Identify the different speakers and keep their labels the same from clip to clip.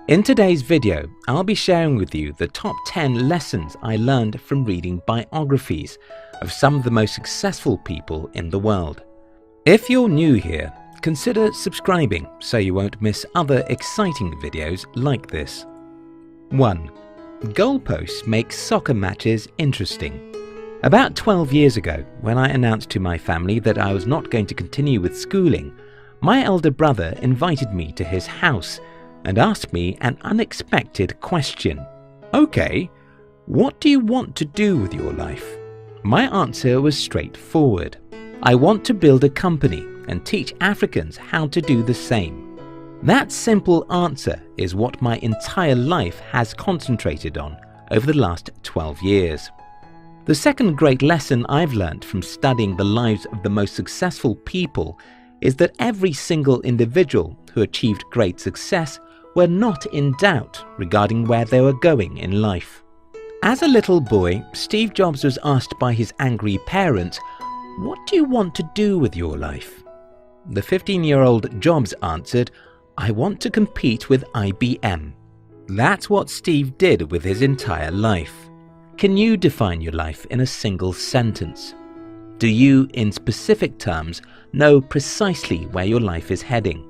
Speaker 1: In today's video, I'll be sharing with you the top 10 lessons I learned from reading biographies of some of the most successful people in the world. If you're new here, consider subscribing so you won't miss other exciting videos like this. 1. Goalposts make soccer matches interesting. About 12 years ago, when I announced to my family that I was not going to continue with schooling, my elder brother invited me to his house and asked me an unexpected question. Okay, what do you want to do with your life? My answer was straightforward. I want to build a company and teach Africans how to do the same. That simple answer is what my entire life has concentrated on over the last 12 years. The second great lesson I've learned from studying the lives of the most successful people is that every single individual who achieved great success were not in doubt regarding where they were going in life. As a little boy, Steve Jobs was asked by his angry parents, "What do you want to do with your life?" The 15-year-old Jobs answered, "I want to compete with IBM." That's what Steve did with his entire life. Can you define your life in a single sentence? Do you, in specific terms, know precisely where your life is heading?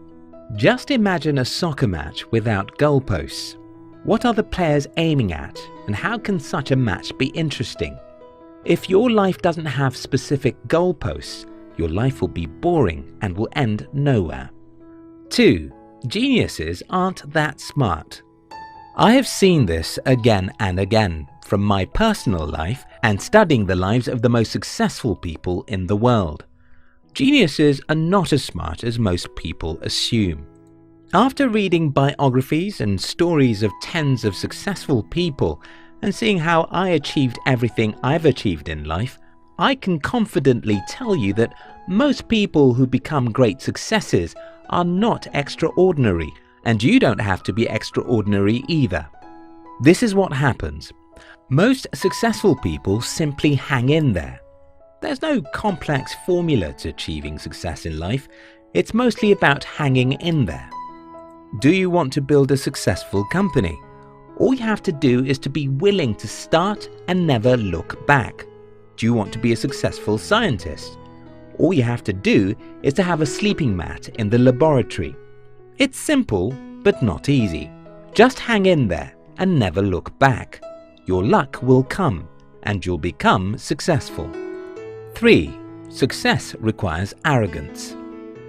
Speaker 1: Just imagine a soccer match without goalposts. What are the players aiming at, and how can such a match be interesting? If your life doesn't have specific goalposts, your life will be boring and will end nowhere. 2. Geniuses aren't that smart. I have seen this again and again from my personal life and studying the lives of the most successful people in the world. Geniuses are not as smart as most people assume. After reading biographies and stories of tens of successful people and seeing how I achieved everything I've achieved in life, I can confidently tell you that most people who become great successes are not extraordinary, and you don't have to be extraordinary either. This is what happens. Most successful people simply hang in there. There's no complex formula to achieving success in life. It's mostly about hanging in there. Do you want to build a successful company? All you have to do is to be willing to start and never look back. Do you want to be a successful scientist? All you have to do is to have a sleeping mat in the laboratory. It's simple, but not easy. Just hang in there and never look back. Your luck will come, and you'll become successful. 3. Success requires arrogance.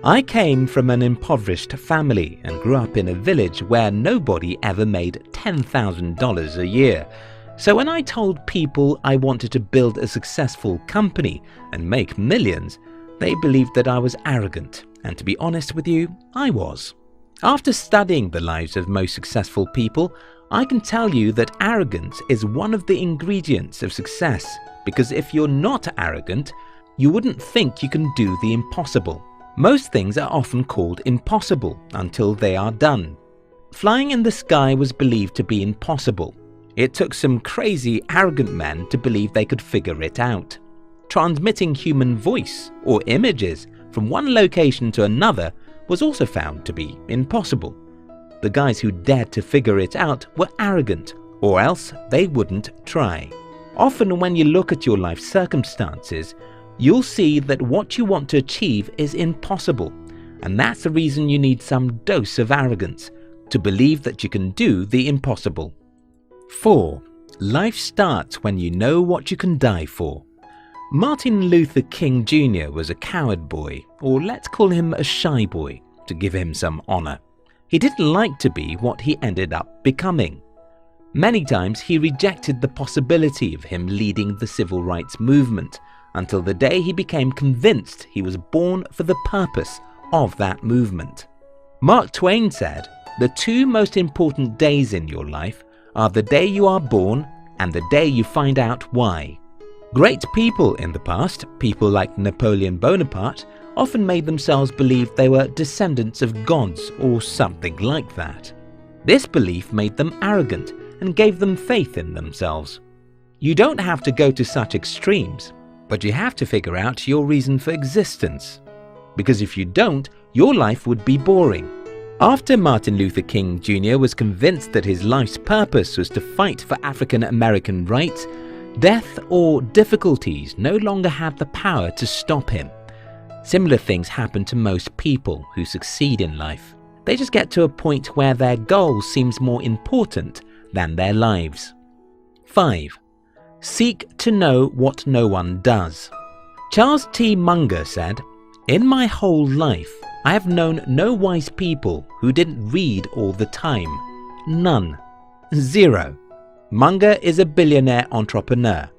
Speaker 1: I came from an impoverished family and grew up in a village where nobody ever made $10,000 a year. So when I told people I wanted to build a successful company and make millions, they believed that I was arrogant, and to be honest with you, I was. After studying the lives of most successful people, I can tell you that arrogance is one of the ingredients of success, because if you're not arrogant, you wouldn't think you can do the impossible. Most things are often called impossible until they are done. Flying in the sky was believed to be impossible. It took some crazy, arrogant men to believe they could figure it out. Transmitting human voice or images from one location to another was also found to be impossible. The guys who dared to figure it out were arrogant, or else they wouldn't try. Often when you look at your life circumstances, you'll see that what you want to achieve is impossible, and that's the reason you need some dose of arrogance, to believe that you can do the impossible. 4. Life starts when you know what you can die for. Martin Luther King Jr. was a coward boy, or let's call him a shy boy, to give him some honor. He didn't like to be what he ended up becoming. Many times he rejected the possibility of him leading the civil rights movement, until the day he became convinced he was born for the purpose of that movement. Mark Twain said, "The two most important days in your life are the day you are born and the day you find out why." Great people in the past, people like Napoleon Bonaparte, often made themselves believe they were descendants of gods or something like that. This belief made them arrogant and gave them faith in themselves. You don't have to go to such extremes, but you have to figure out your reason for existence. Because if you don't, your life would be boring. After Martin Luther King Jr. was convinced that his life's purpose was to fight for African American rights, death or difficulties no longer had the power to stop him. Similar things happen to most people who succeed in life. They just get to a point where their goal seems more important than their lives. 5. Seek to know what no one does. Charles T. Munger said, "In my whole life, I have known no wise people who didn't read all the time. None. Zero." Munger is a billionaire entrepreneur,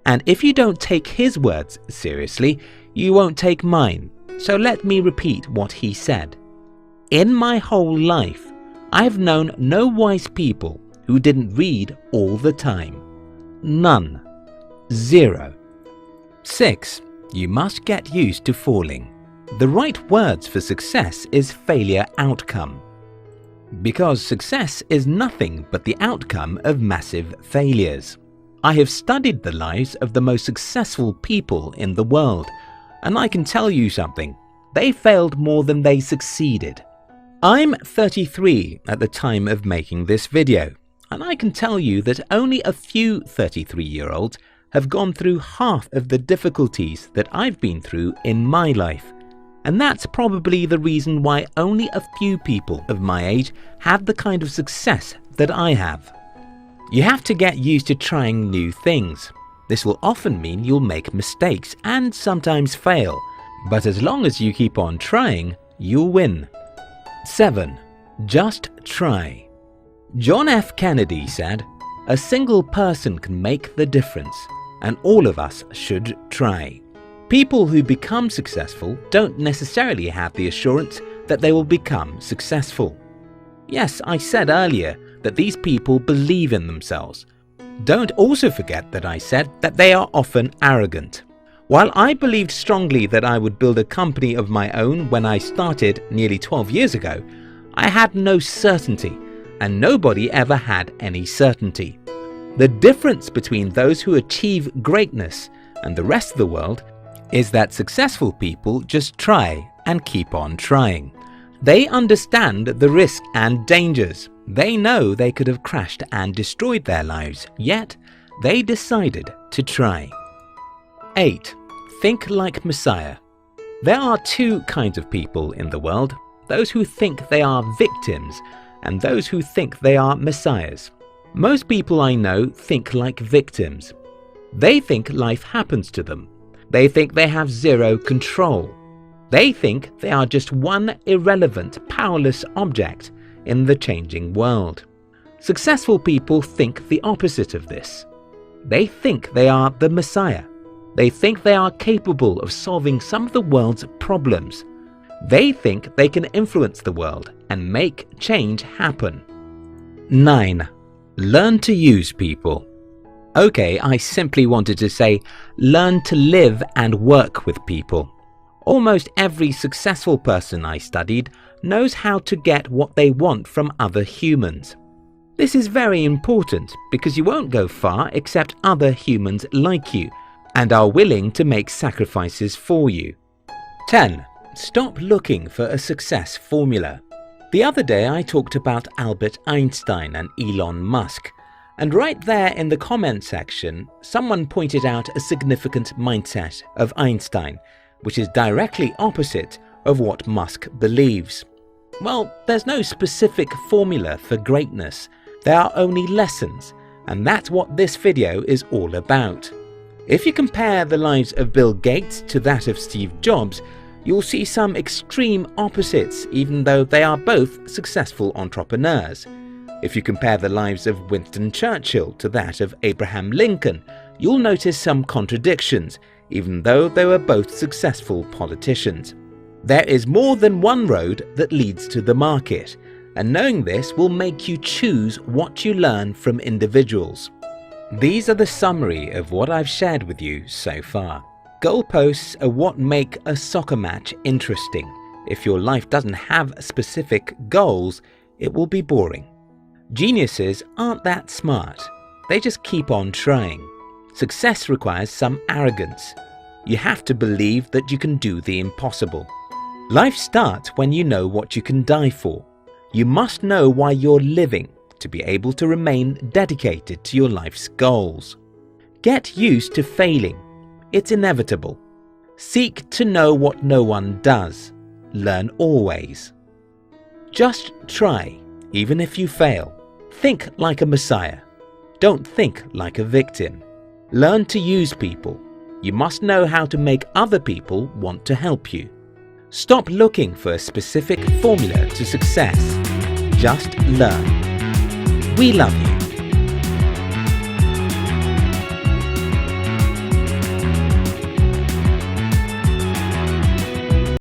Speaker 1: and if you don't take his words seriously, you won't take mine. So let me repeat what he said. In my whole life, I have known no wise people who didn't read all the time. None. Zero. 6. You must get used to falling. The right words for success is failure outcome. Because success is nothing but the outcome of massive failures. I have studied the lives of the most successful people in the world, and I can tell you something. They failed more than they succeeded. I'm 33 at the time of making this video, and I can tell you that only a few 33-year-olds have gone through half of the difficulties that I've been through in my life. And that's probably the reason why only a few people of my age have the kind of success that I have. You have to get used to trying new things. This will often mean you'll make mistakes and sometimes fail, but as long as you keep on trying, you'll win. 7. Just try. John F. Kennedy said, "A single person can make the difference, and all of us should try." People who become successful don't necessarily have the assurance that they will become successful. Yes, I said earlier that these people believe in themselves. Don't also forget that I said that they are often arrogant. While I believed strongly that I would build a company of my own when I started nearly 12 years ago, I had no certainty, and nobody ever had any certainty. The difference between those who achieve greatness and the rest of the world is that successful people just try and keep on trying. They understand the risk and dangers. They know they could have crashed and destroyed their lives, yet they decided to try. 8. Think like Messiah. There are two kinds of people in the world, those who think they are victims and those who think they are messiahs. Most people I know think like victims. They think life happens to them. They think they have zero control. They think they are just one irrelevant, powerless object in the changing world. Successful people think the opposite of this. They think they are the Messiah. They think they are capable of solving some of the world's problems. They think they can influence the world and make change happen. 9. Learn to use people. Okay, I simply wanted to say, learn to live and work with people. Almost every successful person I studied knows how to get what they want from other humans. This is very important because you won't go far except other humans like you and are willing to make sacrifices for you. 10. Stop looking for a success formula. The other day I talked about Albert Einstein and Elon Musk. And right there in the comment section, someone pointed out a significant mindset of Einstein, which is directly opposite of what Musk believes. Well, there's no specific formula for greatness. There are only lessons, and that's what this video is all about. If you compare the lives of Bill Gates to that of Steve Jobs, you'll see some extreme opposites, even though they are both successful entrepreneurs. If you compare the lives of Winston Churchill to that of Abraham Lincoln, you'll notice some contradictions, even though they were both successful politicians. There is more than one road that leads to the market, and knowing this will make you choose what you learn from individuals. These are the summary of what I've shared with you so far. Goalposts are what make a soccer match interesting. If your life doesn't have specific goals, it will be boring. Geniuses aren't that smart. They just keep on trying. Success requires some arrogance. You have to believe that you can do the impossible. Life starts when you know what you can die for. You must know why you're living to be able to remain dedicated to your life's goals. Get used to failing. It's inevitable. Seek to know what no one does. Learn always. Just try, even if you fail. Think like a messiah. Don't think like a victim. Learn to use people. You must know how to make other people want to help you. Stop looking for a specific formula to success. Just learn. We love you.